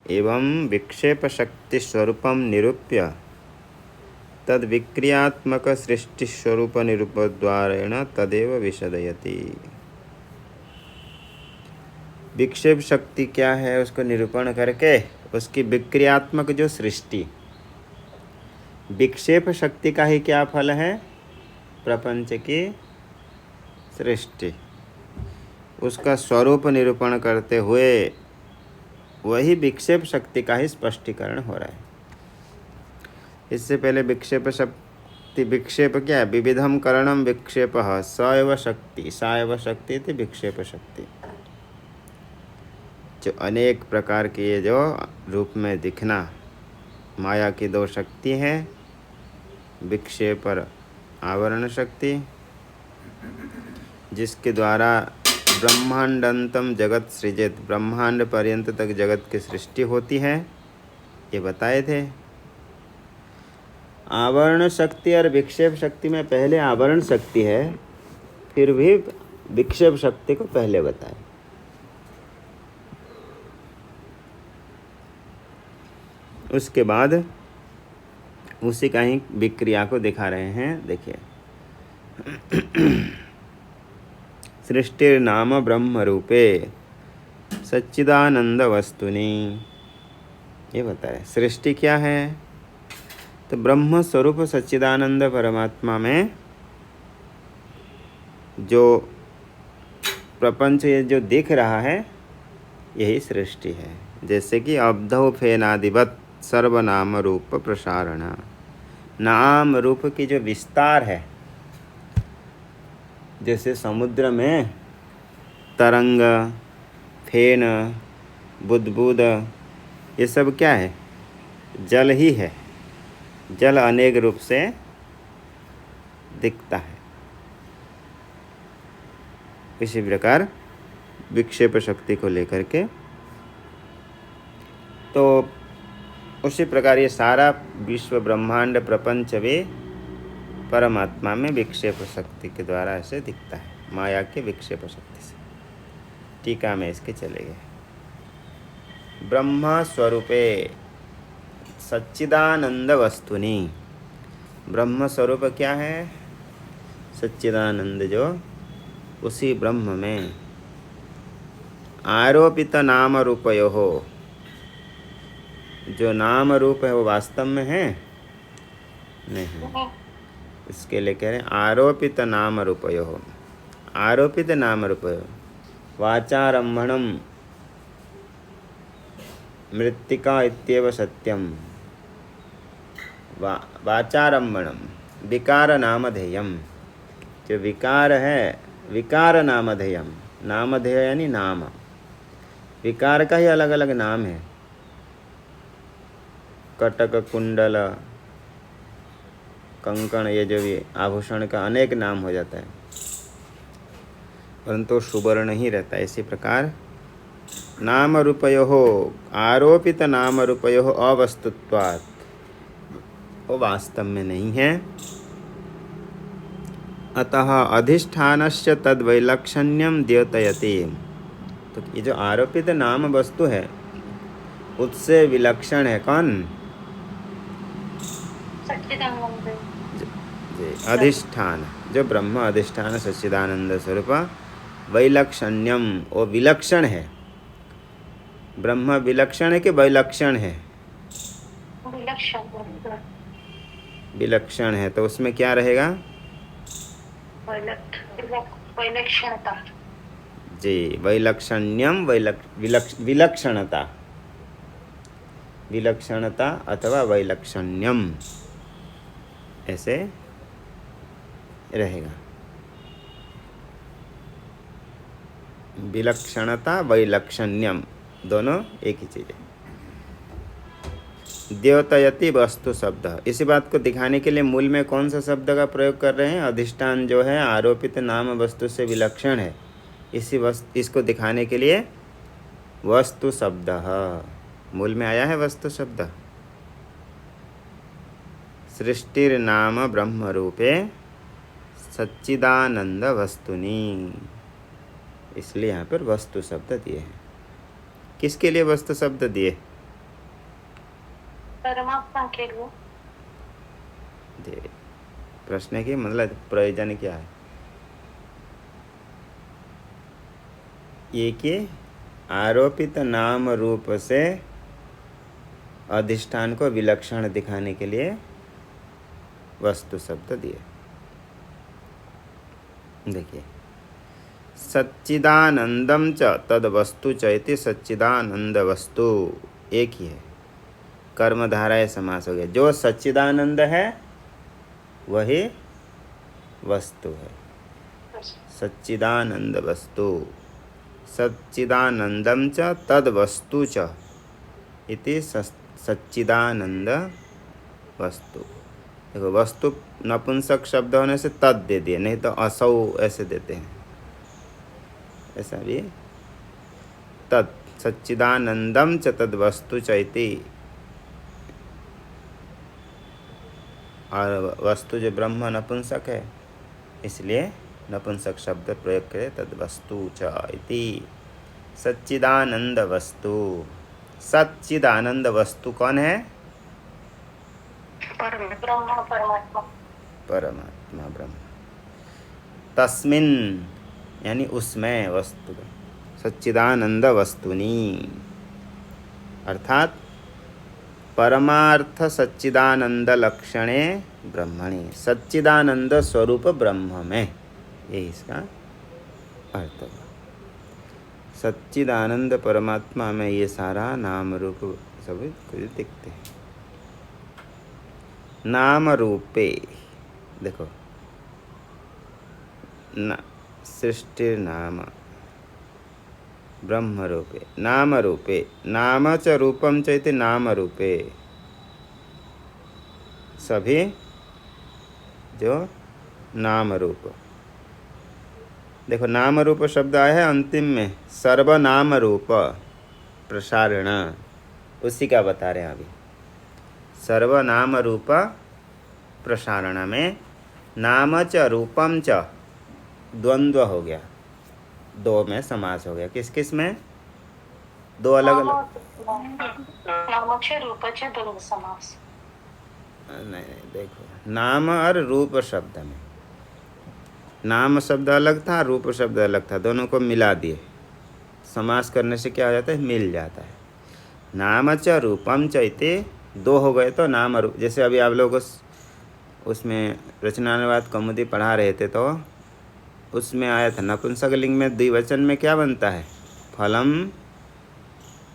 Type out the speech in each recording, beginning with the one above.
एवं विक्षेप शक्ति स्वरूपम निरूप्य तद विक्रियात्मक सृष्टि स्वरूप निरूपद्वारेण तदेव विशदयति। विक्षेप शक्ति क्या है उसको निरूपण करके उसकी विक्रियात्मक जो सृष्टि, विक्षेप शक्ति का ही क्या फल है? प्रपंच की सृष्टि। उसका स्वरूप निरूपण करते हुए वही विक्षेप शक्ति का ही स्पष्टीकरण हो रहा है। इससे पहले विक्षेप शक्ति, विक्षेप क्या है? विविधम करणम विक्षेप स एव शक्ति, सा एव शक्ति थी विक्षेप शक्ति। जो अनेक प्रकार के ये जो रूप में दिखना, माया की दो शक्ति हैं, विक्षेप और आवरण शक्ति, जिसके द्वारा ब्रह्मांडंतम जगत सृजित, ब्रह्मांड पर्यंत तक जगत की सृष्टि होती है, ये बताए थे। आवरण शक्ति और विक्षेप शक्ति में पहले आवरण शक्ति है, फिर भी विक्षेप शक्ति को पहले बताए। उसके बाद उसी का ही विक्रिया को दिखा रहे हैं। देखिए, सृष्टि नाम ब्रह्म रूपे सच्चिदानंद वस्तुनि, ये बताए। सृष्टि क्या है? तो ब्रह्म स्वरूप सच्चिदानंद परमात्मा में जो प्रपंच ये जो दिख रहा है, यही सृष्टि है। जैसे कि अब्धौ फेनादिवत सर्वनाम रूप प्रसारण, नाम रूप की जो विस्तार है, जैसे समुद्र में तरंग, फेन, बुदबुद, ये सब क्या है? जल ही है। जल अनेक रूप से दिखता है। इसी प्रकार विक्षेप शक्ति को लेकर के, तो उसी प्रकार ये सारा विश्व ब्रह्मांड प्रपंच भी परमात्मा में विक्षेप शक्ति के द्वारा ऐसे दिखता है, माया के विक्षेप शक्ति से। टीका में इसके चले गए। ब्रह्म स्वरूपे सच्चिदानंद वस्तुनि, ब्रह्म स्वरूप क्या है? सच्चिदानंद, जो उसी ब्रह्म में आरोपित नाम रूपयो हो, जो नाम रूप है वो वास्तव में है नहीं, इसके लिए कह रहे हैं आरोपित नाम रूपयो हो। आरोपित नाम रूपयो, वाचारंभणम मृत्तिका इत्येव सत्यम, वाचारंभणम विकार नामधेयम, जो विकार है, विकार नामधेयम, नामधेय यानी नाम, विकार का ही अलग अलग नाम है। कटक, कुंडल, कंकण, ये जो भी आभूषण का अनेक नाम हो जाता है, परंतु सुवर्ण ही रहता है। इसी प्रकार नाम रूपयो हो, आरोपित नाम रूपयो हो अवस्तुत्वात्, वो वास्तव में नहीं है। अतः अधिष्ठानस्य तद्वैलक्षण्यम द्योतयति, तो ये जो आरोपित नाम वस्तु है उससे विलक्षण है कौन? अधिष्ठान, जो ब्रह्म अधिष्ठान सच्चिदानंद स्वरूप वैलक्षण्यम, वो विलक्षण है। ब्रह्म विलक्षण है कि वैलक्षण है? विलक्षण है, तो उसमें क्या रहेगा? वैलक्षणता जी, वैलक्षण्यम, विलक्षणता, विलक्षणता अथवा वैलक्षण्यम ऐसे रहेगा। विलक्षणता, वैलक्षण्यम दोनों एक ही चीज़ है। द्योतयति वस्तु शब्द, इसी बात को दिखाने के लिए मूल में कौन सा शब्द का प्रयोग कर रहे हैं? अधिष्ठान जो है आरोपित नाम वस्तु से विलक्षण है, इसको दिखाने के लिए वस्तु शब्द मूल में आया है। वस्तु शब्द सृष्टिर नाम ब्रह्म रूपे सच्चिदानंद वस्तुनि, इसलिए यहाँ पर वस्तु शब्द दिए हैं। किसके लिए वस्तु शब्द दिए? परमात्मा के लिए जी, प्रश्न की मतलब प्रयोजन क्या है? ये कि आरोपित नाम रूप से अधिष्ठान को विलक्षण दिखाने के लिए वस्तु शब्द दिए। देखिए, सच्चिदानंदम च तद वस्तु चैति सच्चिदानंद वस्तु एक ही है, कर्मधारय समास हो गया। जो सच्चिदानंद है वही वस्तु है, सच्चिदानंद वस्तु। सच्चिदानंदम च तद वस्तु च इति सच्चिदानंद वस्तु। देखो, वस्तु नपुंसक शब्द होने से तद दे दिए, नहीं तो असौ ऐसे देते हैं, ऐसा भी तद सच्चिदानंदम च तद वस्तु चैति। और वस्तु जो ब्रह्म नपुंसक है, इसलिए नपुंसक शब्द प्रयोग करें, तद वस्तु च इति सच्चिदानंद वस्तु। सच्चिदानंद वस्तु कौन है? ब्रह्म परमात्मा। परमात्मा ब्रह्म। तस्मिन् यानी उसमें वस्तु, सच्चिदानंद वस्तुनि अर्थात परमार्थ सच्चिदानंद लक्षणे ब्रह्मणि, सच्चिदानंद स्वरूप ब्रह्म में, यही इसका अर्थ है। सच्चिदानंद परमात्मा में ये सारा नाम रूप सभी कुछ दिखते हैं। नाम रूपे देखो, सृष्टि नाम ब्रह्म रूपे, नाम रूपे, नाम च रूपम चैति नाम रूपे, सभी जो नाम रूप। देखो, नाम रूप शब्द आया है अंतिम में, सर्वनाम रूप प्रसारण, उसी का बता रहे हैं अभी। सर्वनाम रूप प्रसारण में नाम च रूपम च द्वंद्व हो गया, दो में समास हो गया। किस किस में? दो अलग अलग। नामचे रूपचे द्वंद्व समास। नहीं, देखो, नाम और रूप शब्द में, नाम शब्द अलग था, रूप शब्द अलग था, दोनों को मिला दिए, समास करने से क्या हो जाता है? मिल जाता है। नाम च रूपम चैते, दो हो गए तो नाम रूप। जैसे अभी आप लोग उसमें रचनानुवाद कौमुदी पढ़ा रहे थे, तो उसमें आया था नपुंसक लिंग में द्विवचन में क्या बनता है? फलम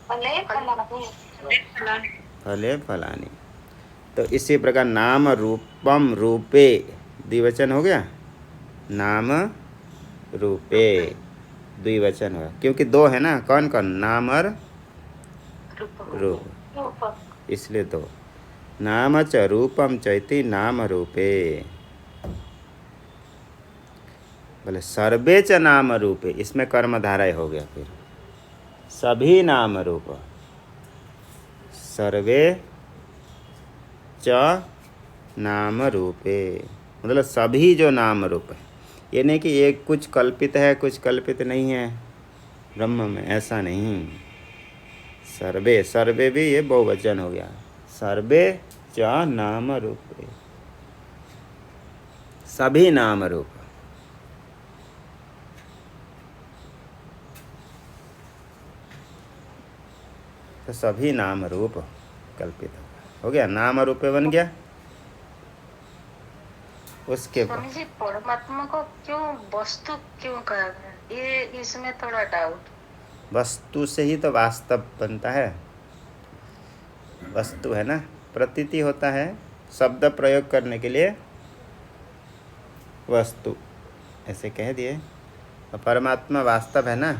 फले फलानी। तो इसी प्रकार नाम रूपम रूपे द्विवचन हो गया, नाम रूपे द्विवचन हुआ, क्योंकि दो है ना, कौन कौन? नाम और रूप, इसलिए दो। नाम च रूपम चैति नाम रूपे, बोले सर्वे च नाम रूपे, इसमें कर्मधारय हो गया। फिर सभी नाम रूप, सर्वे च नाम रूपे, मतलब सभी जो नाम रूप है। ये नहीं कि एक कुछ कल्पित है कुछ कल्पित नहीं है ब्रह्म में, ऐसा नहीं। सर्वे, सर्वे भी ये बहुवचन हो गया, सर्वे च नाम रूपे, सभी नाम रूप। तो सभी नाम रूप कल्पित हो गया, नाम रूपे बन गया। उसके स्वामी जी, परमात्मा को क्यों वस्तु क्यों कहा गया? ये इसमें थोड़ा डाउट। वस्तु से ही तो वास्तव बनता है, वस्तु है ना, प्रतीति होता है, शब्द प्रयोग करने के लिए वस्तु ऐसे कह दिए। और परमात्मा वास्तव है ना,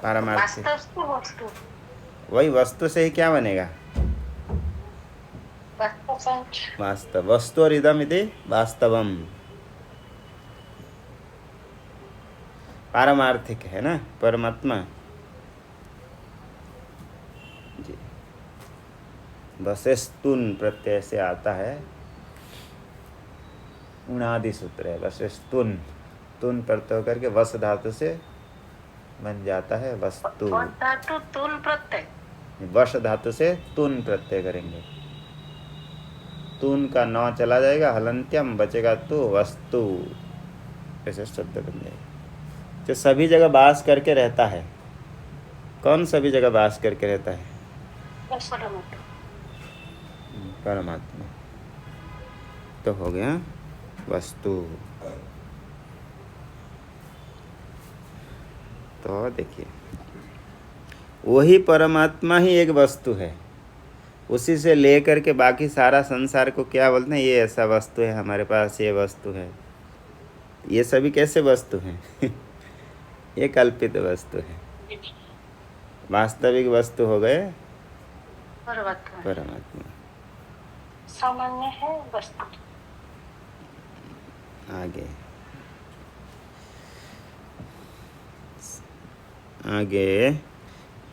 पारमार्थिक, वस्तु, वही वस्तु से ही क्या बनेगा? वास्तव, वस्तु और इदम इति वास्तवम, पारमार्थिक है ना परमात्मा जी। वसेस्तुन प्रत्यय से आता है, उणादि सूत्र है, वसेस्तुन, तुन प्रत्यय करके वस धातु से बन जाता है वस्तु। धातु तुन प्रत्यय, वश धातु से तुन प्रत्यय करेंगे, तुन का नौ चला जाएगा, हलंत्यम बचेगा तो वस्तु, ऐसे शब्द बन जाएगा। जो सभी जगह वास करके रहता है, कौन सभी जगह वास करके रहता है? परमात्मा। तो हो गया वस्तु। तो देखिए वही परमात्मा ही एक वस्तु है, उसी से लेकर के बाकी सारा संसार को क्या बोलते हैं, ये ऐसा वस्तु है हमारे पास, ये वस्तु है। ये सभी कैसे वस्तु हैं? ये कल्पित वस्तु है। वास्तविक वस्तु हो गए परमात्मा। सामान्य है वस्तु। आगे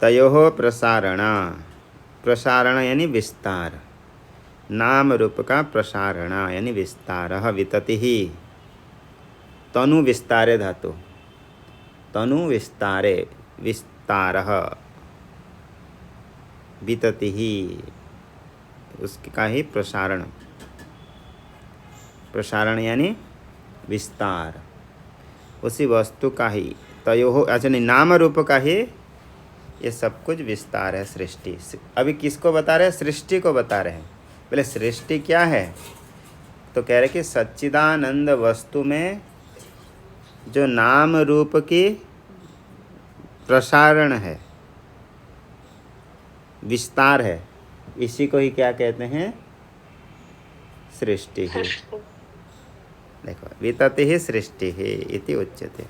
तयोः प्रसारण, प्रसारण यानी विस्तार, नाम रूप का प्रसारण यानी विस्तार, वितति ही, तनु विस्तारे धातु, तनु विस्तारे, विस्तार, वितति ही, उसका ही प्रसारण, प्रसारण यानी विस्तार, उसी वस्तु का ही, तयोः अच्छा नहीं, नाम रूप का ही ये सब कुछ विस्तार है सृष्टि। अभी किसको बता रहे हैं? सृष्टि को बता रहे हैं। पहले सृष्टि क्या है? तो कह रहे कि सच्चिदानंद वस्तु में जो नाम रूप की प्रसारण है, विस्तार है, इसी को ही क्या कहते हैं? सृष्टि है। देखो वितति ही सृष्टि है इति उच्यते।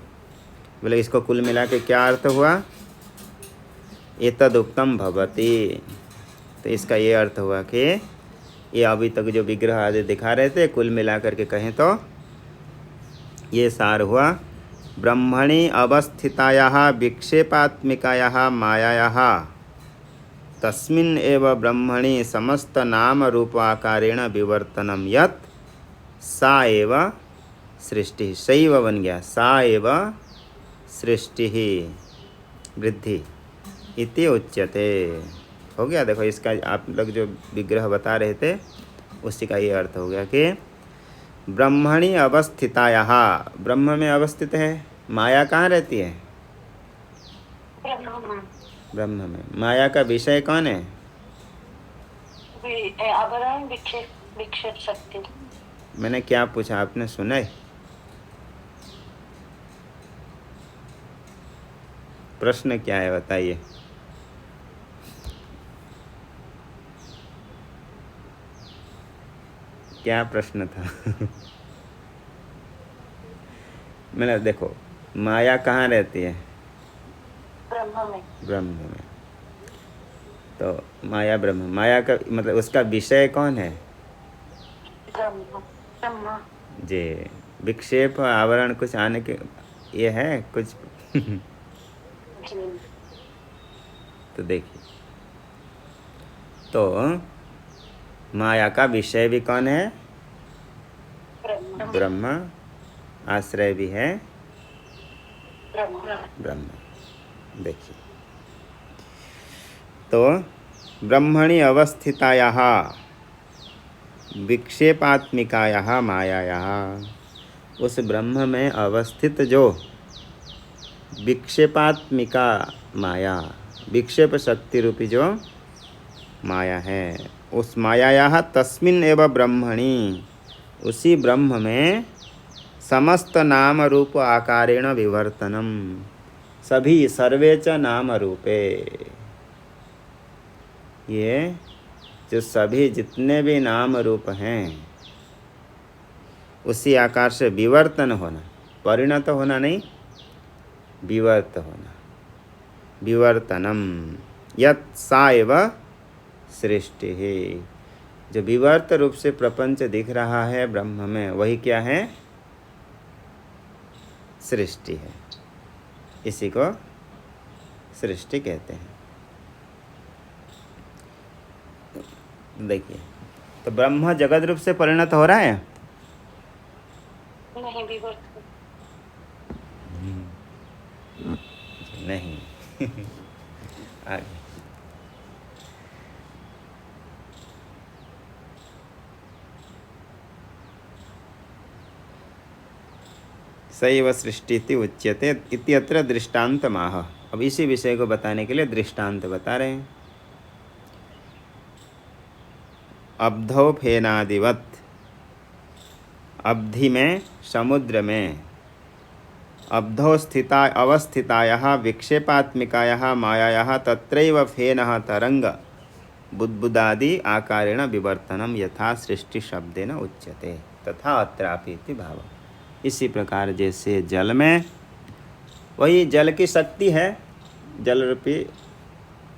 बोले इसको कुल मिला के क्या अर्थ हुआ? एतदुक्तम भवति। तो इसका ये अर्थ हुआ कि ये अभी तक जो विग्रह आदि दिखा रहे थे, कुल मिला करके कहें तो ये सार हुआ, ब्रह्मणि अवस्थितायाः विक्षेपात्मिकायाः मायायाः तस्मिन् एव ब्रह्मणि समस्त नाम रूप आकारेण विवर्तनम यत् सा एव सृष्टि, सैव बन गया, सा एव सृष्टि वृद्धि इति उच्यते। हो गया। देखो इसका आप लोग जो विग्रह बता रहे थे उसी का ये अर्थ हो गया कि ब्रह्मणि अवस्थितायाः, ब्रह्म में अवस्थित है, माया कहाँ रहती है? ब्रह्म में। माया का विषय कौन है? आवरण, विक्षेप शक्ति। मैंने क्या पूछा, आपने सुना है? प्रश्न क्या है बताइए? क्या प्रश्न था? मैंने देखो माया कहाँ रहती है? ब्रह्म में। ब्रह्म में। तो माया ब्रह्म, माया का मतलब उसका विषय कौन है? ब्रह्म जी। विक्षेप आवरण कुछ आने के ये है कुछ? तो देखिए, तो माया का विषय भी कौन है? ब्रह्म। आश्रय भी है ब्रह्म। देखिए, तो ब्रह्मणि अवस्थितायाः विक्षेपात्मिकायाः मायायाः, उस ब्रह्म में अवस्थित जो विक्षेपात्मिका माया, विक्षेप शक्ति रूपी जो माया है, उस मायायाः तस्मिन् एव ब्रह्मणि, उसी ब्रह्म में समस्त नाम रूप आकारेण विवर्तनम, सभी सर्वे च नाम रूपे, ये जो सभी जितने भी नाम रूप हैं उसी आकार से विवर्तन होना, परिणत होना नहीं, विवर्त होना, विवर्तनम यत् सा एव सृष्टि है। जो विवर्त रूप से प्रपंच दिख रहा है ब्रह्म में, वही क्या है? सृष्टि है। इसी को सृष्टि कहते हैं। देखिए, तो ब्रह्म जगत रूप से परिणत हो रहा है? नहीं, विवर्त नहीं। आगे सैव सृष्टि उच्यते इत्यत्र दृष्टान्तमाह। अब इसी विषय को बताने के लिए दृष्टांत बता रहे हैं। अब्धौ फेनादिवत, अब्धि में समुद्र में, अब्धौ स्थिता अवस्थितायाः विक्षेपात्मिकायाः मायायाः तत्रैव फेनः तरंग बुद्बुदादि आकारेण विवर्तनम यथा सृष्टि शब्देन उच्यते तथा अत्रापि इति भाव। इसी प्रकार जैसे जल में, वही जल की शक्ति है, जल रूपी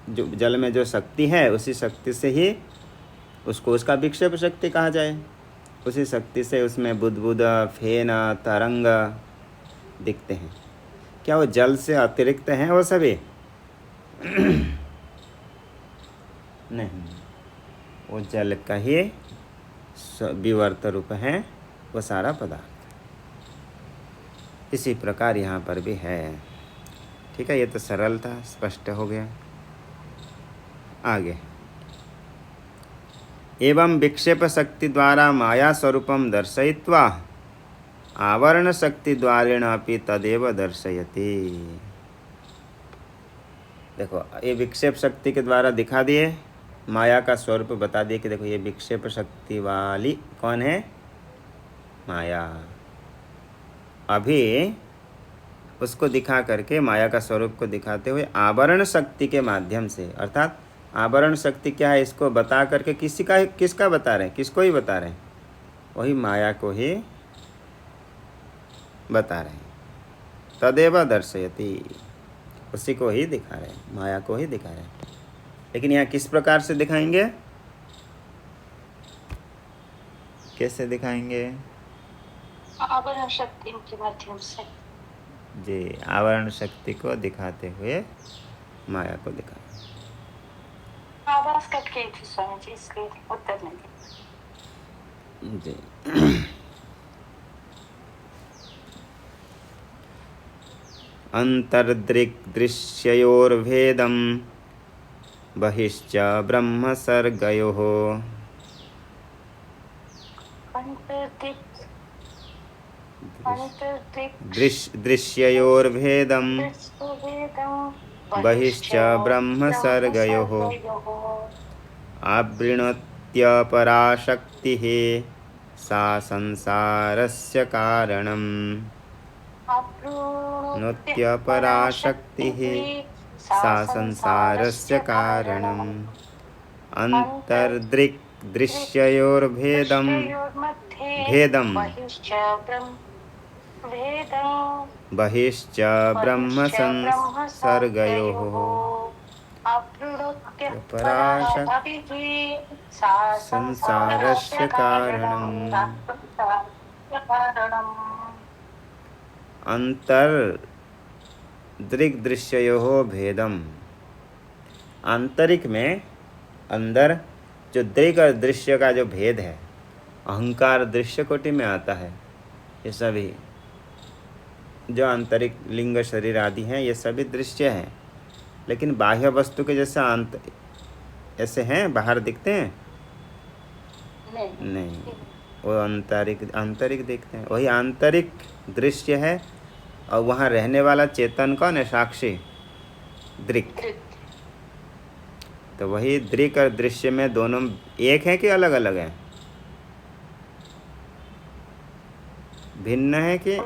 जो जल में जो शक्ति है उसी शक्ति से ही उसको उसका विक्षेप शक्ति कहा जाए। उसी शक्ति से उसमें बुदबुद फेन तरंग दिखते हैं। क्या वो जल से अतिरिक्त हैं वो सभी? नहीं, वो जल का ही विवर्त रूप है वो सारा पदार्थ। इसी प्रकार यहाँ पर भी है। ठीक है, ये तो सरल था, स्पष्ट हो गया। आगे, एवं विक्षेप शक्ति द्वारा माया स्वरूपम दर्शयित्वा आवरण शक्ति द्वारेण अपि तदेव दर्शयति। देखो, ये विक्षेप शक्ति के द्वारा दिखा दिए, माया का स्वरूप बता दिए कि देखो ये विक्षेप शक्ति वाली कौन है? माया। अभी उसको दिखा करके, माया का स्वरूप को दिखाते हुए आवरण शक्ति के माध्यम से, अर्थात आवरण शक्ति क्या है इसको बता करके किसका बता रहे हैं? किसको ही बता रहे हैं? वही माया को ही बता रहे हैं। तदेव दर्शयति, उसी को ही दिखा रहे हैं, माया को ही दिखा रहे हैं। लेकिन यहाँ किस प्रकार से दिखाएंगे? कैसे दिखाएंगे? आवरण शक्ति के माध्यम से। जी, आवरण शक्ति को दिखाते हुए माया को दिखाएं। आवाज कट गई थी स्वामी जी, इसलिए उत्तर नहीं दिया। जी। अंतर्दृक्दृश्ययोर्भेदं बहिश्च ब्रह्म सर्गयोः। दृश्ययोर्भेदं बहिश्च ब्रह्म सर्गयोः आवृणोत्यपराशक्तिः सा संसारस्य कारणम्। नोत्यपराशक्तिः सा संसारस्य कारणम्। अंतर्दृक्दृश्ययोर्भेदं बहिश्च ब्रह्म संसर्गयोः अपराशक्तिः संसारस्य कारणम्। अंतर्दृक्दृश्ययोः भेदम, आंतरिक में, अंदर जो दृक् और दृश्य का जो भेद है, अहंकार दृश्य कोटि में आता है। ये सभी जो आंतरिक लिंग शरीर आदि हैं ये सभी दृश्य हैं, लेकिन बाह्य वस्तु के जैसे ऐसे हैं, बाहर दिखते हैं? नहीं, वो आंतरिक दिखते हैं। वही आंतरिक दृश्य है, और वहाँ रहने वाला चेतन कौन है? साक्षी, दृक्। तो वही दृक् और दृश्य में दोनों एक है कि अलग अलग हैं? भिन्न है कि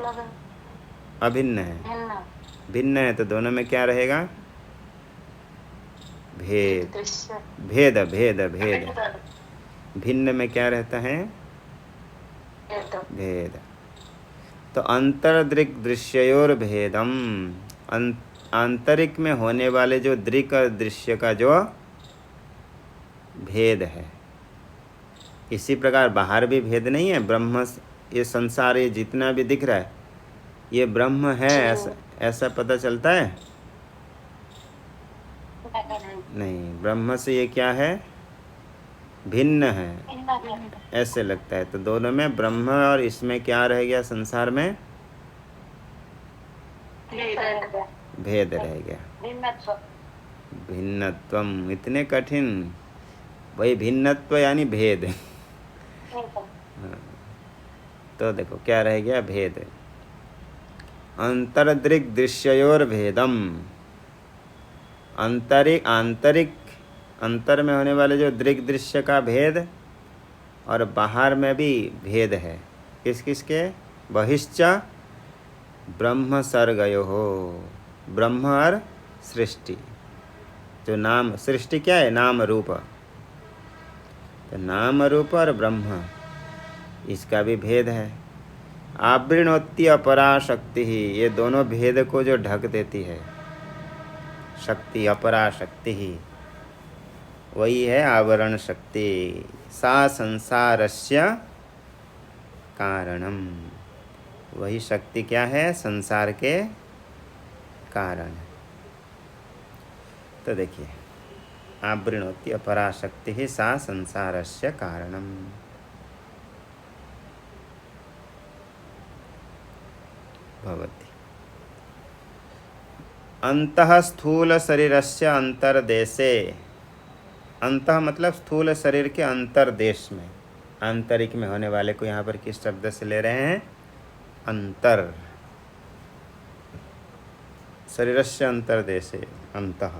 अभिन्न है? भिन्न है, तो दोनों में क्या रहेगा? भेद। भेद भेद भेद। भिन्न में क्या रहता है? भेद। तो अंतर्दृक् दृश्ययोर भेदम, आंतरिक में होने वाले जो दृक् और दृश्य का जो भेद है, इसी प्रकार बाहर भी भेद नहीं है। ब्रह्म, ये संसार, ये जितना भी दिख रहा है ये ब्रह्म है, ऐसा पता चलता है? नहीं, ब्रह्म से ये क्या है? भिन्न है, ऐसे लगता है। तो दोनों में ब्रह्म और इसमें क्या रह गया? संसार में भेद रह गया। भिन्नत्वम, इतने कठिन, वही भिन्नत्व यानी भेद। तो देखो क्या रह गया? भेद। अंतरदृक् दृश्ययोर भेदम, आंतरिक आंतरिक अंतर में होने वाले जो दृक् दृश्य का भेद और बाहर में भी भेद है। किस किस के? बहिश्च ब्रह्म सर्गयो हो, ब्रह्म और सृष्टि। जो नाम सृष्टि क्या है? नाम रूप। तो नाम रूप और ब्रह्म इसका भी भेद है। आवृणोत्ति अपरा शक्ति ही, ये दोनों भेद को जो ढक देती है शक्ति, अपरा शक्ति ही, वही है आवरण शक्ति। सा संसारस्य कारणम, वही शक्ति क्या है? संसार के कारण। तो देखिए, आवृणोत्ति अपरा शक्ति ही सा संसारस्य कारणम। भवति अंतः स्थूल शरीरस्य अंतर्देशे, अंतः मतलब स्थूल शरीर के अंतर्देश में, आंतरिक में होने वाले को यहाँ पर किस शब्द से ले रहे हैं? अंतर। शरीरस्य अंतर्देशे अंतः।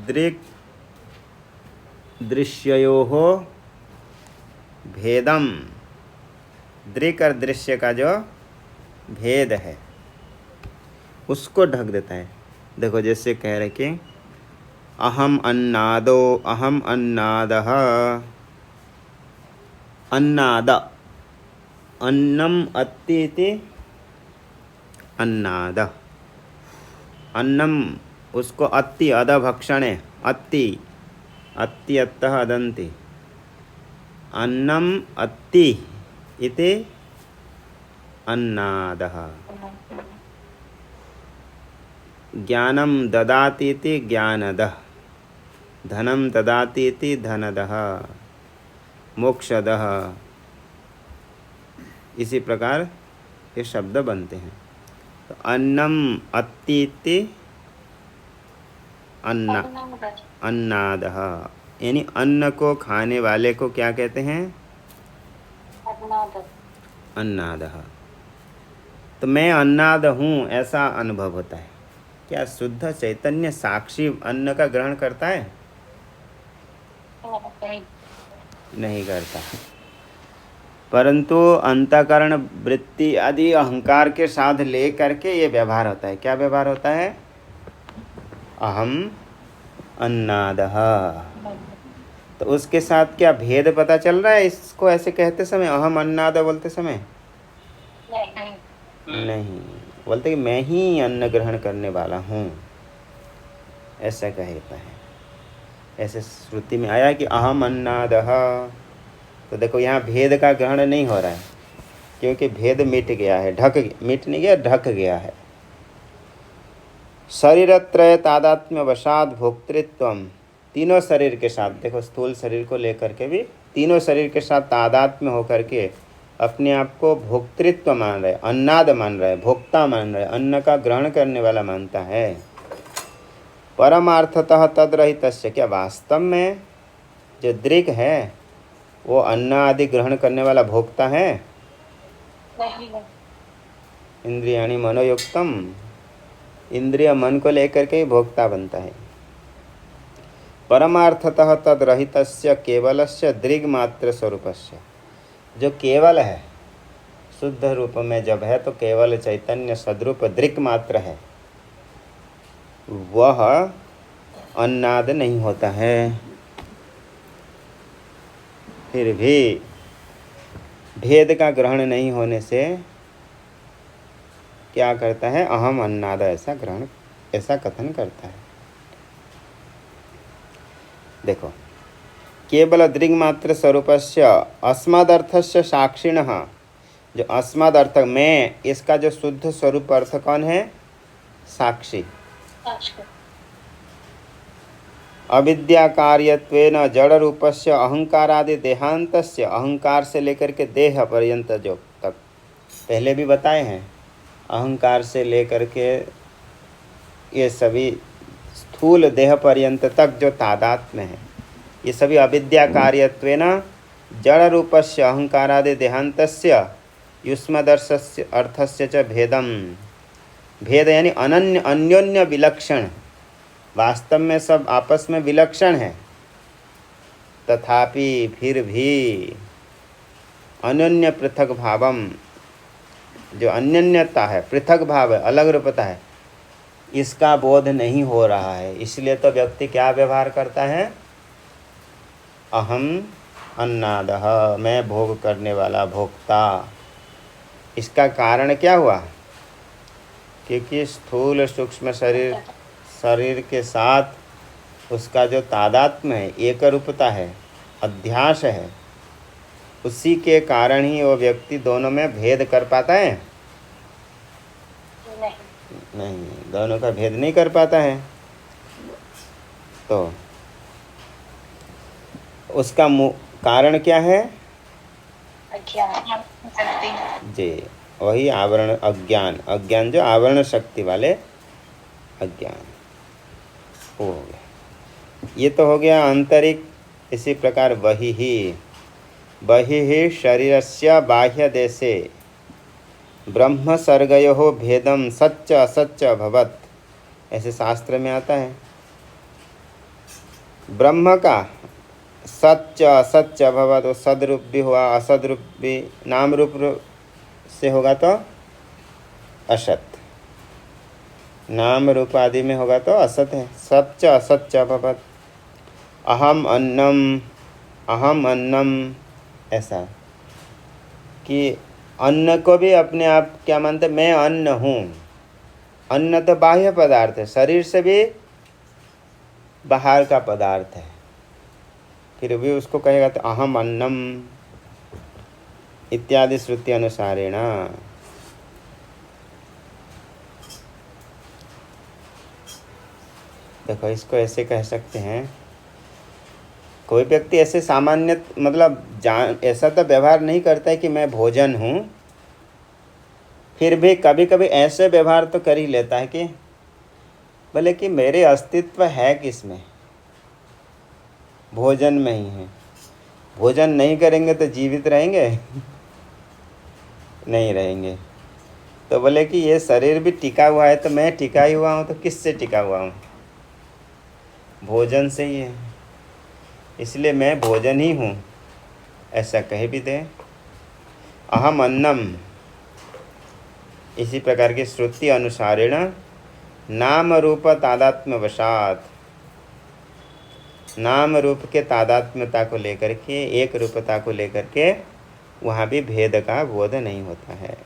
दृक् दृश्ययोः भेदम, दृक् और दृश्य का जो भेद है उसको ढक देता है। देखो जैसे कह रहे कि अहम अन्नादो, अहम अन्नादः, अन्नाद, अन्नम अत्ति इति अन्नाद, अन्नम उसको अत्ति, अदभक्षणे, अत्ति, अत्ति अत्तः अदन्ति, अन्नम अत्ति इति अन्नादः। ज्ञानम ददाति इति ज्ञानदः, धनम ददाति इति धनदः, मोक्षदः। इसी प्रकार ये शब्द बनते हैं। तो अन्नम अत्ति इति अन्ना, अन्नादः, यानी अन्न को खाने वाले को क्या कहते हैं? अन्नादः। तो मैं अन्नाद हूँ ऐसा अनुभव होता है। क्या शुद्ध चैतन्य साक्षी अन्न का ग्रहण करता है? नहीं करता। परंतु अंतःकरण वृत्ति आदि अहंकार के साथ ले करके ये व्यवहार होता है। क्या व्यवहार होता है? अहम अन्नादः। तो उसके साथ क्या भेद पता चल रहा है इसको ऐसे कहते समय, अहम अन्नाद बोलते समय? नहीं, बोलते कि मैं ही अन्न ग्रहण करने वाला हूँ, ऐसा कहता है। ऐसे श्रुति में आया कि अहम अन्नादः। तो देखो यहाँ भेद का ग्रहण नहीं हो रहा है, क्योंकि भेद मिट गया है, मिट नहीं गया, ढक गया है। शरीरत्रय तादात्म्य वशाद भोक्तृत्वम, तीनों शरीर के साथ, देखो स्थूल शरीर को लेकर के भी तीनों शरीर के साथ तादात्म्य होकर के अपने आप को भोक्तृत्व मान रहे, अन्नाद मान रहे, भोक्ता मान रहे, अन्न का ग्रहण करने वाला मानता है। परमार्थतः तद्रहितस्य, क्या वास्तव में जो दृक् है वो अन्न आदि ग्रहण करने वाला भोक्ता है? इंद्रियाणि मनोयुक्तम, इंद्रिय मन को लेकर के ही भोक्ता बनता है। परमार्थतः तद्रहितस्य केवलस्य दृग् मात्र स्वरूपस्य, जो केवल है, शुद्ध रूप में जब है तो केवल चैतन्य सद्रूप दृक् मात्र है, वह अन्नाद नहीं होता है। फिर भी भेद का ग्रहण नहीं होने से क्या करता है? अहम अन्नाद ऐसा ग्रहण, ऐसा कथन करता है। देखो, केवल दृग्मात्र स्वरूपस्य अस्मदर्थस्य साक्षिणः, जो अस्मद अर्थ में, इसका जो शुद्ध स्वरूप अर्थ कौन है? साक्षी। अविद्या कार्यत्वेन जड़ रूपस्य अहंकारादि देहांतस्य, अहंकार से लेकर के देह पर्यंत जो तक पहले भी बताए हैं, अहंकार से लेकर के ये सभी स्थूल देह पर्यंत तक जो तादात्म्य है, ये सभी अविद्या कार्यत्वेन जड़ रूपस्य अहंकारादि देहांतस्य युष्मदर्थस्य अर्थस्य च भेदम। भेद यानी अनन्य अन्योन्य विलक्षण, वास्तव में सब आपस में विलक्षण है, तथापि फिर भी अनन्य पृथक भावम, जो अन्यन्यता है, पृथक भाव है, अलग रूपता है, इसका बोध नहीं हो रहा है। इसलिए तो व्यक्ति क्या व्यवहार करता है, अहम अन्नादः, मैं भोग करने वाला भोक्ता। इसका कारण क्या हुआ, क्योंकि स्थूल सूक्ष्म शरीर के साथ उसका जो तादात्म्य है, एक रूपता है, अध्यास है, उसी के कारण ही वो व्यक्ति दोनों में भेद कर पाता है। नहीं, दोनों का भेद नहीं कर पाता है। तो उसका कारण क्या है जी, वही आवरण अज्ञान, अज्ञान जो आवरण शक्ति वाले अज्ञान, वो हो गया। ये तो हो गया आंतरिक। इसी प्रकार बहिः शरीरस्य बाह्य देशे ब्रह्म सर्गयो भेदम सच्च असच्च अभवत्, ऐसे शास्त्र में आता है। ब्रह्म का सच्च असच्च अभवत्, वो सदरूप भी हुआ, असद रूप भी, नाम रूप से होगा तो असत, नाम रूप आदि में होगा तो असत है। सच्च असच्च अभवत्, अहम अन्नम, ऐसा कि अन्न को भी अपने आप क्या मानते, मैं अन्न हूँ। अन्न तो बाह्य पदार्थ है, शरीर से भी बाहर का पदार्थ है, फिर भी उसको कहेगा तो अहम अन्नम इत्यादि श्रुति अनुसारेण। देखो, इसको ऐसे कह सकते हैं, कोई व्यक्ति ऐसे सामान्य मतलब ऐसा तो व्यवहार नहीं करता है कि मैं भोजन हूँ, फिर भी कभी कभी ऐसे व्यवहार तो कर ही लेता है कि बोले कि मेरे अस्तित्व है किसमें, भोजन में ही है। भोजन नहीं करेंगे तो जीवित रहेंगे नहीं रहेंगे। तो बोले कि ये शरीर भी टिका हुआ है, तो मैं टिका ही हुआ हूँ, तो किससे टिका हुआ हूँ, भोजन से ही है, इसलिए मैं भोजन ही हूँ, ऐसा कह भी दे। अहम अन्नम, इसी प्रकार की श्रुति अनुसारेण नाम रूप तादात्म्य वशात, नाम रूप के तादात्म्यता को लेकर के, एक रूपता को लेकर के वहाँ भी भेद का बोध नहीं होता है।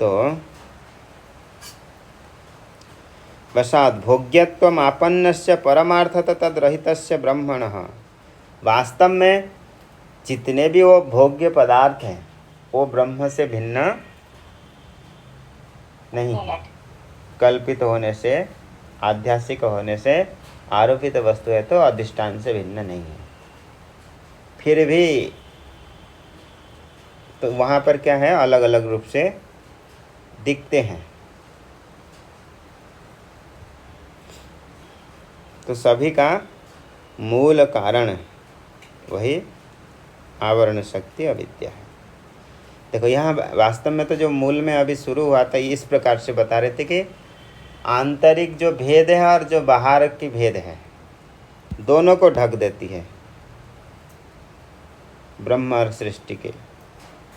तो वशात भोग्यत्वम आपन्नस्य परमार्थत तद्रहितस्य ब्रह्मणः, वास्तव में जितने भी वो भोग्य पदार्थ हैं वो ब्रह्म से भिन्न नहीं है। कल्पित होने से, आध्यासिक होने से आरोपित वस्तु है तो अधिष्ठान से भिन्न नहीं है। फिर भी तो वहाँ पर क्या है, अलग अलग रूप से दिखते हैं। तो सभी का मूल कारण वही आवरण शक्ति अविद्या है। देखो, यहाँ वास्तव में तो जो मूल में अभी शुरू हुआ था, इस प्रकार से बता रहे थे कि आंतरिक जो भेद है और जो बाहर की भेद है, दोनों को ढक देती है ब्रह्म और सृष्टि के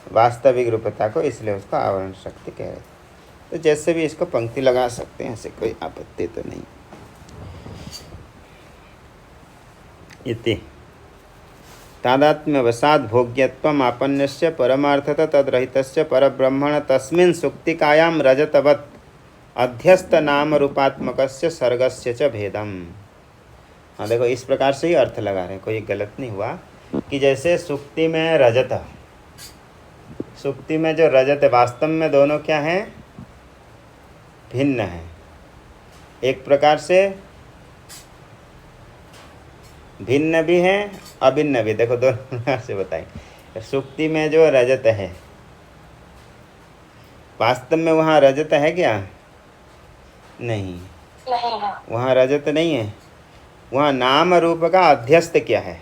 वास्तविक रूपता को, इसलिए उसको आवरण शक्ति कह रहे थे। तो जैसे भी इसको पंक्ति लगा सकते हैं, ऐसे कोई आपत्ति तो नहीं। इति तादात्म्यवशात् भोग्यत्वम् आपन्यस्य परमार्थत तद्रहितस्य परब्रह्मण तस्मिन् सुक्तिकायां रजतवत् अध्यस्त नाम रूपात्मकस्य सर्गस्य च भेदम। हाँ, देखो, इस प्रकार से ही अर्थ लगा रहे हैं, कोई गलत नहीं हुआ। कि जैसे सुक्ति में रजत, सुक्ति में जो रजत है, वास्तव में दोनों क्या हैं, भिन्न है। एक प्रकार से भिन्न भी है, अभिन्न भी। देखो, दोनों प्रकार से बताएं। सुक्ति में जो रजत है, वास्तव में वहाँ रजत है क्या, नहीं, वहाँ रजत नहीं है। वहाँ नाम रूप का अध्यस्त क्या है,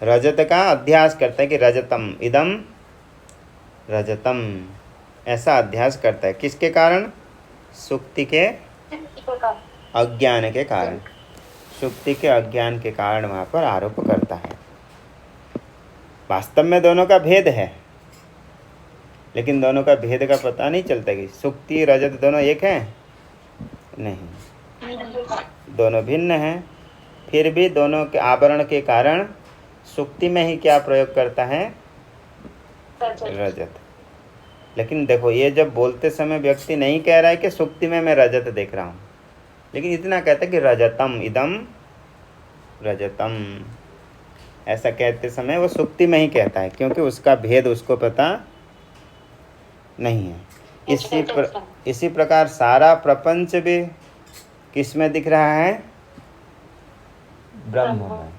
रजत का अध्यास करता है कि रजतम इदम रजतम, ऐसा अध्यास करता है। किसके कारण? सुक्ति के अज्ञान के कारण। सुक्ति के अज्ञान के कारण वहाँ पर आरोप करता है। वास्तव में दोनों का भेद है, लेकिन दोनों का भेद का पता नहीं चलता कि सुक्ति रजत दोनों एक हैं, नहीं, दोनों भिन्न हैं। फिर भी दोनों के आवरण के कारण सुक्ति में ही क्या प्रयोग करता है? रजत। लेकिन देखो, ये जब बोलते समय व्यक्ति नहीं कह रहा है कि सुक्ति में मैं रजत देख रहा हूँ, लेकिन इतना कहता है कि रजतम इदम रजतम। ऐसा कहते समय वो सुक्ति में ही कहता है, क्योंकि उसका भेद उसको पता नहीं है। इसी प्रकार सारा प्रपंच भी किस में दिख रहा है? ब्रह्म में।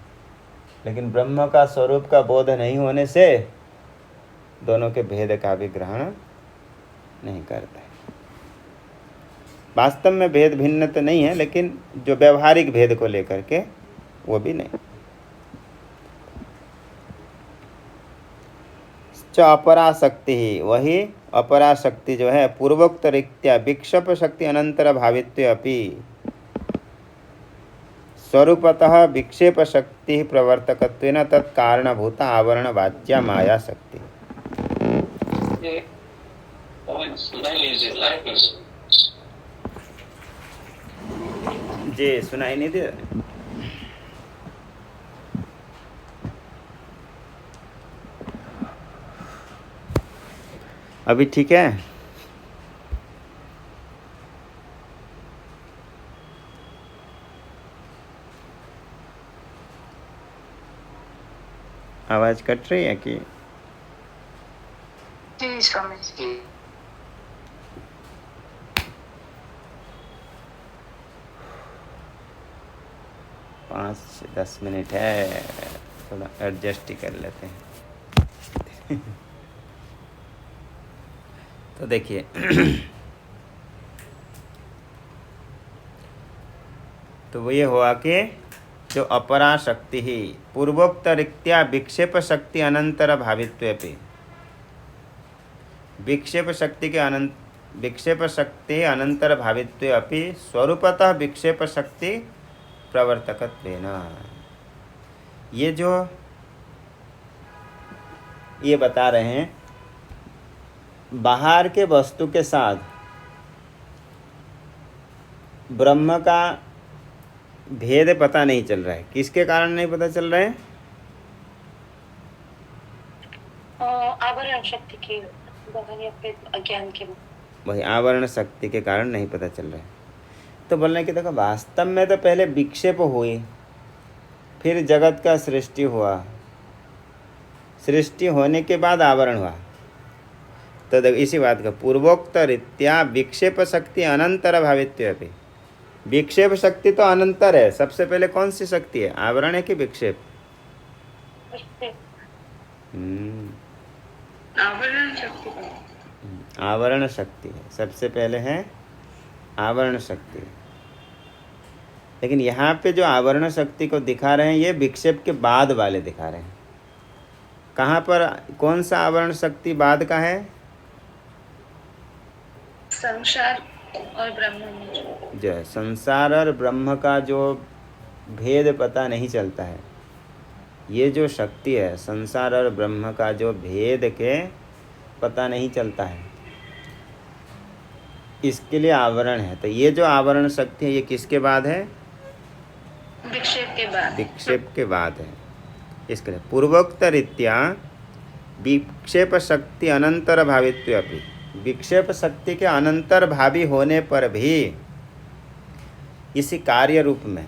लेकिन ब्रह्म का स्वरूप का बोध नहीं होने से दोनों के भेद का भी ग्रहण नहीं करता है। वास्तव में भेद भिन्न तो नहीं है, लेकिन जो व्यवहारिक भेद को लेकर के वो भी नहीं। अपराशक्ति ही, वही अपराशक्ति जो है पूर्वोक्त रीत्या विक्षेप शक्ति अनंतर भावित्व अपि स्वरूपतः विक्षेप शक्ति प्रवर्तकत्वेन तत्कारणभूत आवरण वाच्या माया शक्ति। जी सुनाई नहीं दे? अभी ठीक है? आवाज कट रही है कि? जी स्वामी जी। 5-10 मिनट है, थोड़ा एडजस्ट ही कर लेते हैं। तो देखिए, तो वो ये हुआ कि जो अपरा शक्ति ही पूर्वोक्त रीत्या विक्षेप शक्ति अनंतर भावित्वेपि, विक्षेप शक्ति अनंतर भावित्वे अपि स्वरूपतः विक्षेप शक्ति प्रवर्तकत्वेन। ये बता रहे हैं, बाहर के वस्तु के साथ ब्रह्म का भेद पता नहीं चल रहा है। किसके कारण नहीं पता चल रहा है? आवरण शक्ति के अज्ञान के, वही आवरण शक्ति के कारण नहीं पता चल रहा है। तो बोलने की देखो, वास्तव में तो पहले विक्षेप हुई, फिर जगत का सृष्टि हुआ, सृष्टि होने के बाद आवरण हुआ। तो देखो इसी बात का पूर्वोक्त रीत्या विक्षेप शक्ति अनंतर भावित्व भी, विक्षेप शक्ति तो अनंतर है। सबसे पहले कौन सी शक्ति है? आवरण है कि विक्षेप? आवरण शक्ति है, सबसे पहले है आवरण शक्ति। लेकिन यहाँ पे जो आवरण शक्ति को दिखा रहे हैं, ये विक्षेप के बाद वाले दिखा रहे हैं। कहाँ पर, कौन सा आवरण शक्ति बाद का है? संसार और ब्रह्म में जो है संसार और ब्रह्म का जो भेद पता नहीं चलता है, ये जो शक्ति है संसार और ब्रह्म का जो भेद के पता नहीं चलता है, इसके लिए आवरण है। तो ये जो आवरण शक्ति है, ये किसके बाद है? विक्षेप के बाद। विक्षेप के बाद है। इसके लिए पूर्वोक्त रीत्या विक्षेप शक्ति अनंतर भावित्व अपि, विक्षेप शक्ति के अनंतर भावी होने पर भी इसी कार्य रूप में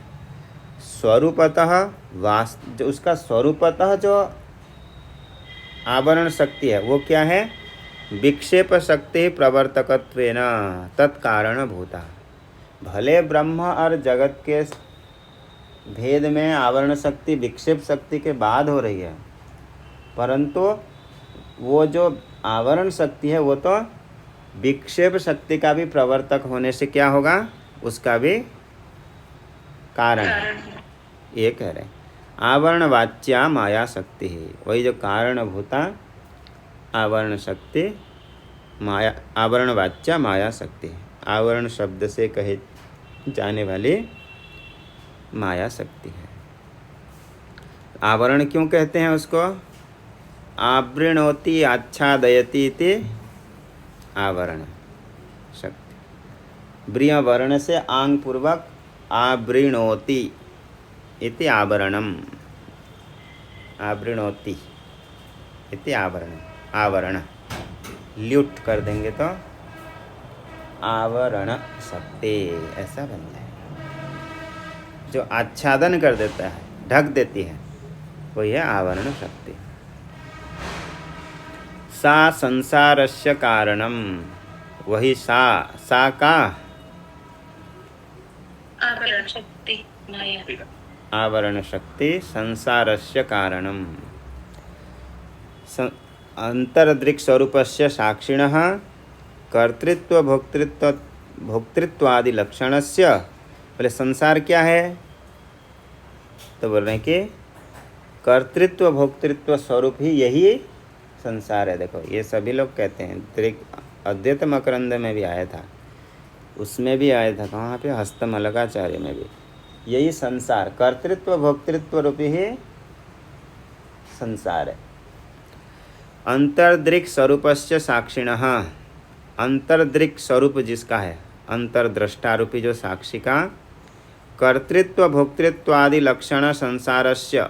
स्वरूपतः जो उसका स्वरूपतः जो आवरण शक्ति है वो क्या है? विक्षेप शक्ति प्रवर्तकत्वेन तत्कारणभूता। भले ब्रह्म और जगत के भेद में आवरण शक्ति विक्षेप शक्ति के बाद हो रही है, परंतु वो जो आवरण शक्ति है वो तो विक्षेप शक्ति का भी प्रवर्तक होने से क्या होगा? उसका भी कारण है, ये कह रहे हैं। आवरण वाच्या माया शक्ति है, वही जो कारणभूता आवरण शक्ति माया, आवरण वाच्या माया शक्ति है, आवरण शब्द से कहे जाने वाली माया शक्ति है। आवरण क्यों कहते हैं उसको? आवृणोति आच्छादयति इति आवरण शक्ति। ब्रिय वर्ण से आंग पूर्वक आवृणोति इति आवरणम, आवृणोति इति आवरण, आवरण ल्यूट कर देंगे तो आवरण शक्ति ऐसा बन जाए। जो आच्छादन कर देता है, ढक देती है, वही है आवरण शक्ति। सा संसारस्य कारणम, वही सा का आवरण शक्ति माया, आवरण शक्ति संसारस्य कारणम। अंतर्दृक् स्वरूपस्य साक्षिणः कर्तृत्व भोक्तृत्वादि लक्षणस्य, बोले संसार क्या है? तो बोल रहे हैं कि कर्तृत्व भोक्तृत्व स्वरूप ही यही संसार है। देखो ये सभी लोग कहते हैं, अद्वैत मकरंद में भी आया था, उसमें भी आया था, कहाँ पे? हस्तमलकाचार्य में भी यही संसार कर्तृत्व भोक्तृत्व रूपी ही संसार है। अंतर्दृक् स्वरूपस्य साक्षिणः, अंतर्दृक् स्वरूप जिसका है, अंतर्द्रष्टा रूपी जो साक्षी का कर्तृत्व भोक्तृत्वादि लक्षण संसारस्य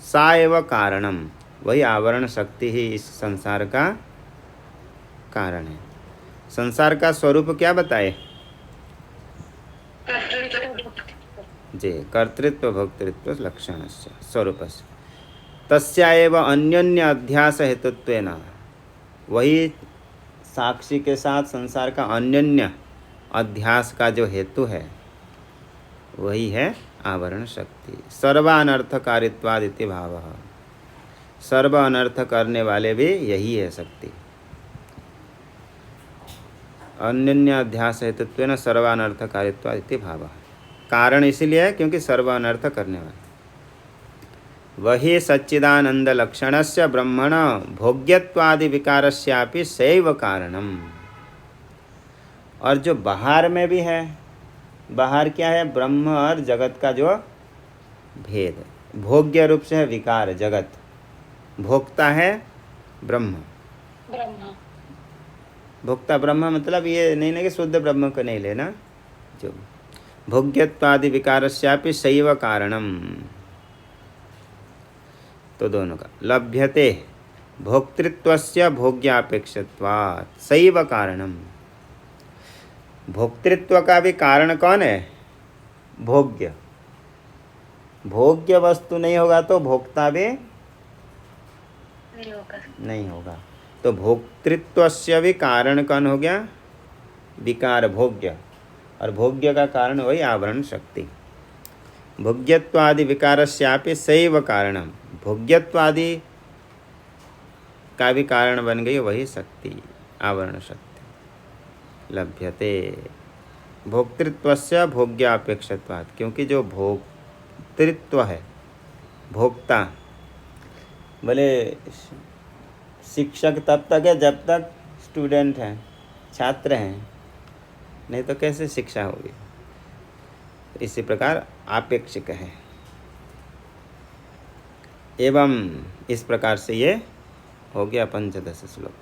सा एव कारणम, वही आवरण शक्ति ही इस संसार का कारण है। संसार का स्वरूप क्या बताए जी? कर्तृत्व भोक्तृत्व लक्षणस्य स्वरूपस्य तस्या एव अन्योन्य अध्यास हेतुत्वेन, वही साक्षी के साथ संसार का अन्योन्य अध्यास का जो हेतु है वही है आवरण शक्ति। सर्वानर्थकारित्वाद इति भावः, सर्व अनर्थ करने वाले भी यही है शक्ति। अन्योन्य अध्यास हेतुत्वेन सर्वानर्थकारित्वाद इति भावः, कारण इसीलिए है क्योंकि सर्व अनर्थ करने वाले। वही सच्चिदानंद लक्षणस्य ब्रह्मण भोग्यत्वादि विकारस्यापि सैव कारणम। और जो बाहर में भी है, बाहर क्या है? ब्रह्म और जगत का जो भेद, भोग्य रूप से है विकार जगत, भोक्ता है ब्रह्म। भोक्ता ब्रह्म मतलब ये नहीं ना कि शुद्ध ब्रह्म को नहीं लेना, जो भोग्यत्वादि विकारस्यापि सैव कारणम, तो दोनों का लभ्यते भोक्तृत्वस्य भोग्यापेक्षत्वात् सैव कारणम। भोक्तृत्व का भी कारण कौन है? भोग्य। भोग्य वस्तु नहीं होगा तो भोक्ता भी नहीं होगा। तो भोक्तृत्वस्य भी कारण कौन हो गया? विकार भोग्य, और भोग्य का कारण वही आवरण शक्ति। भोग्यत्वादि विकारस्यापि सैव कारणम, भोग्यत्वादि का भी कारण बन गई वही शक्ति, आवरण शक्ति। लभ्यते भोक्तृत्वस्य भोग्यापेक्षत्वात्, क्योंकि जो भोक्तृत्व है, भोक्ता, भले शिक्षक तब तक है जब तक स्टूडेंट हैं, छात्र हैं, नहीं तो कैसे शिक्षा होगी। इसी प्रकार आपेक्षिक है। एवं इस प्रकार से ये हो गया 15 श्लोक।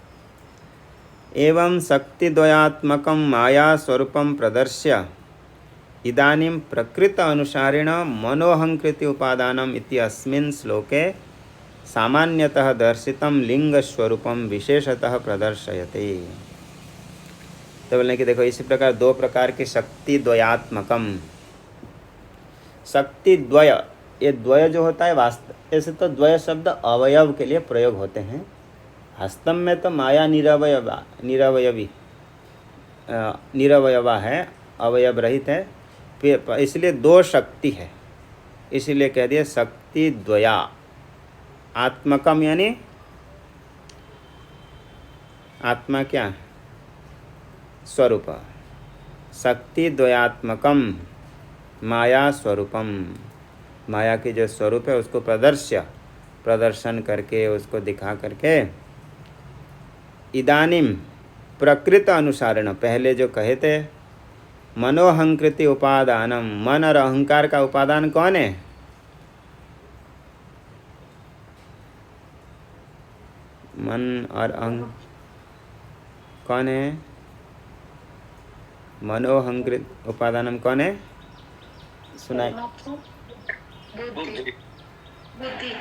एवं शक्तिद्वयात्मकं माया स्वरूपं प्रदर्श्य इदानीं प्रकृत अनुसारेण मनोहंकृति उपादानम इति अस्मिन् श्लोके सामान्यतः दर्शितं लिंग स्वरूपम विशेषतः प्रदर्शयते। तो बोलने कि देखो इसी प्रकार दो प्रकार की शक्ति द्वयात्मकम, शक्ति द्वय, ये द्वय जो होता है वास्तव ऐसे तो द्वय शब्द अवयव के लिए प्रयोग होते हैं। हस्तम में तो माया निरवयवा है, अवयव रहित है, इसलिए दो शक्ति है, इसीलिए कह दिया शक्ति द्वया आत्मकम, यानी आत्मा क्या? स्वरूप। शक्ति द्वयात्मकम माया स्वरूपम, माया की जो स्वरूप है उसको प्रदर्शन करके, उसको दिखा करके इदानीम प्रकृत अनुसारण, पहले जो कहे थे मनोहंकृति उपादानम, मन और अहंकार का उपादान कौन है? मन और कौन है? मनोहंकृत उपादानम कौन है? सुनाई। बुद्धि।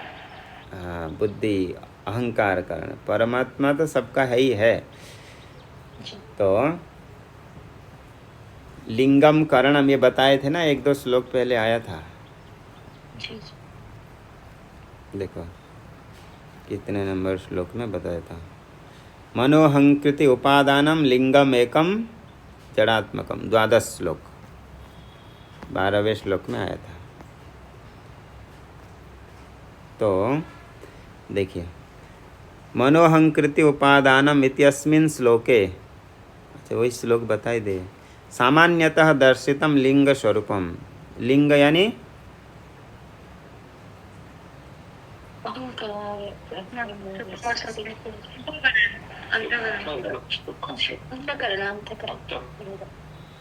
हाँ, बुद्धि, अहंकार कारण। परमात्मा तो सबका है ही है। तो लिंगम करणम ये बताए थे ना, 1-2 श्लोक पहले आया था। देखो कितने नंबर श्लोक में बताया था। मनोहंकृति उपादानम लिंगम एकम जड़ात्मकम, 12 श्लोक, 12वें श्लोक में आया था। तो देखिए, मनोहंकृति उपादानम इत्यस्मिन् श्लोके, अच्छा वही श्लोक बताई दे, सामान्यतः दर्शितम लिंग स्वरूपम, लिंग यानी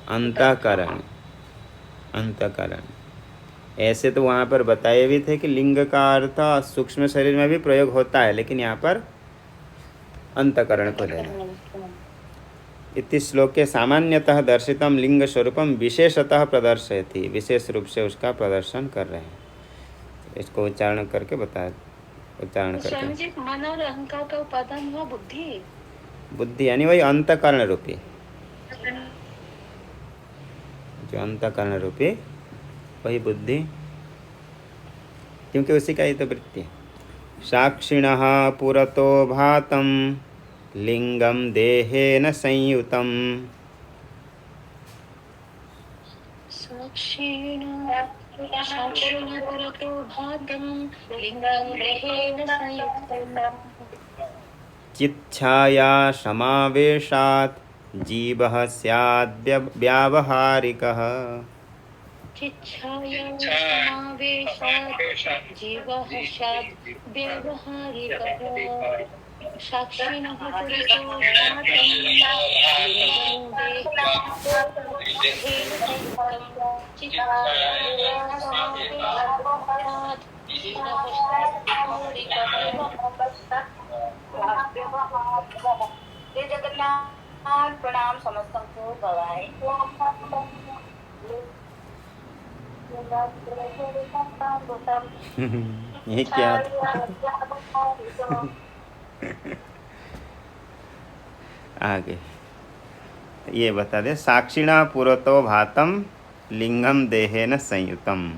अंतःकरण। अंतःकरण ऐसे तो वहाँ पर बताए भी थे कि लिंग का अर्थ सूक्ष्म शरीर में भी प्रयोग होता है, लेकिन यहाँ पर अंतःकरण को लेना। इति श्लोके सामान्यतः दर्शितम लिंग स्वरूपम विशेषतः प्रदर्शयति, विशेष रूप से उसका प्रदर्शन कर रहे हैं। इसको उच्चारण करके बताया, उच्चारण करके। मन और अहंकार का उपादान हुआ बुद्धि। बुद्धि यानी वही अंतःकरण रूपी, जो अंतःकरण रूपी वही बुद्धि, क्योंकि उसी का ही तो वृत्ति है। साक्षिणः पुरतो भातं लिंगम देहेन संयुतम्, चिच्छाया समावेशात् जीवः स्याद् व्यावहारिकः। साक्षिणः जगन्नाथ प्रणाम समस्त को गवाए। ये क्या आगे ये बता दे, साक्षिणा पुरतो भातम लिंगम देहेन संयुतम।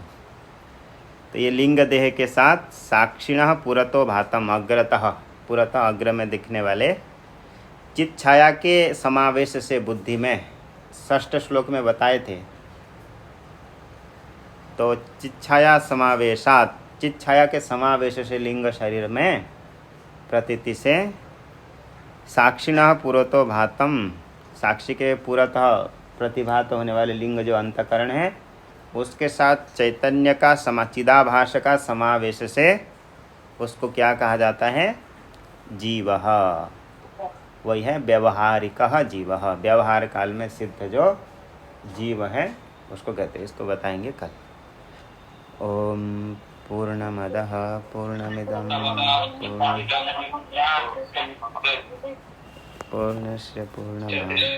तो ये लिंग देह के साथ साक्षिणः पुरतो भातम, अग्रतः, पुरतः अग्र में दिखने वाले चित छाया के समावेश से बुद्धि में, 6ठ श्लोक में बताए थे। तो चित छाया समावेशात, चित छाया के समावेश से लिंग शरीर में प्रतीति से साक्षिणः पुरतो भातम, साक्षी के पुरतः प्रतिभात होने वाले लिंग जो अंतःकरण है, उसके साथ चैतन्य का चिदाभास का समावेश से उसको क्या कहा जाता है? जीवः। वही है व्यवहारिकः जीवः, व्यवहार काल में सिद्ध जो जीव है उसको कहते हैं। इसको बताएंगे कल। ओम पूर्णमदः पूर्णमिदं पूर्णस्य पूर्णमादाय